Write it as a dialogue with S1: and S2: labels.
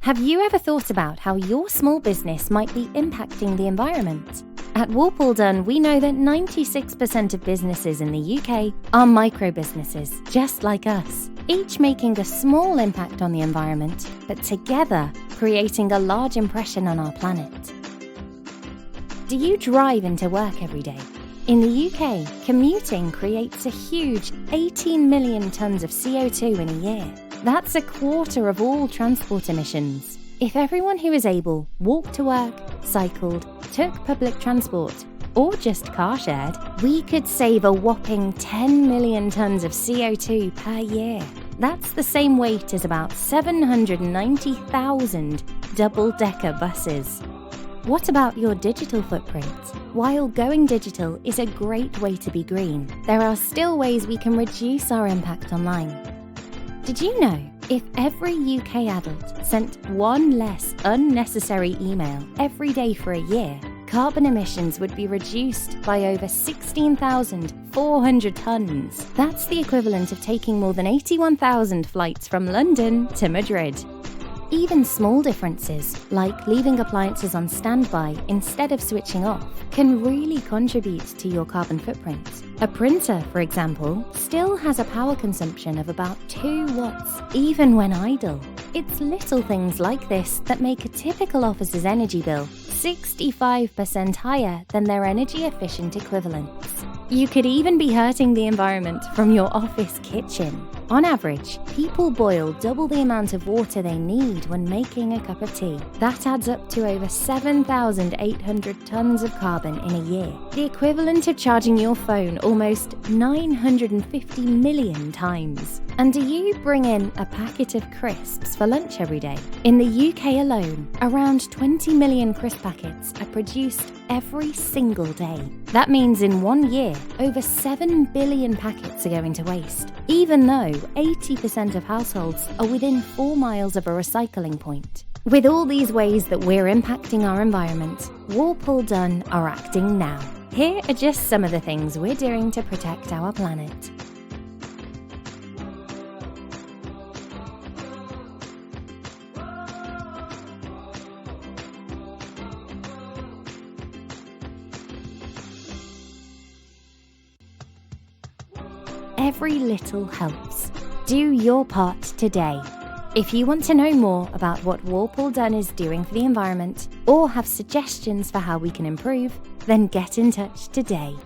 S1: Have you ever thought about how your small business might be impacting the environment? At Walpole Dunn, we know that 96% of businesses in the UK are micro-businesses, just like us, each making a small impact on the environment, but together creating a large impression on our planet. Do you drive into work every day? In the UK, commuting creates a huge 18 million tonnes of CO2 in a year. That's a quarter of all transport emissions. If everyone who is able walked to work, cycled, took public transport, or just car shared, we could save a whopping 10 million tonnes of CO2 per year. That's the same weight as about 790,000 double-decker buses. What about your digital footprint? While going digital is a great way to be green, there are still ways we can reduce our impact online. Did you know, if every UK adult sent one less unnecessary email every day for a year, carbon emissions would be reduced by over 16,400 tonnes. That's the equivalent of taking more than 81,000 flights from London to Madrid. Even small differences, like leaving appliances on standby instead of switching off, can really contribute to your carbon footprint. A printer, for example, still has a power consumption of about 2 watts, even when idle. It's little things like this that make a typical office's energy bill 65% higher than their energy-efficient equivalents. You could even be hurting the environment from your office kitchen. On average, people boil double the amount of water they need when making a cup of tea. That adds up to over 7,800 tonnes of carbon in a year, the equivalent of charging your phone almost 950 million times. And do you bring in a packet of crisps for lunch every day? In the UK alone, around 20 million crisp packets are produced every single day. That means in 1 year, over 7 billion packets are going to waste, even though 80% of households are within 4 miles of a recycling point. With all these ways that we're impacting our environment, Walpole Dunn are acting now. Here are just some of the things we're doing to protect our planet. Every little helps. Do your part today. If you want to know more about what Walpole Dunn is doing for the environment or have suggestions for how we can improve, then get in touch today.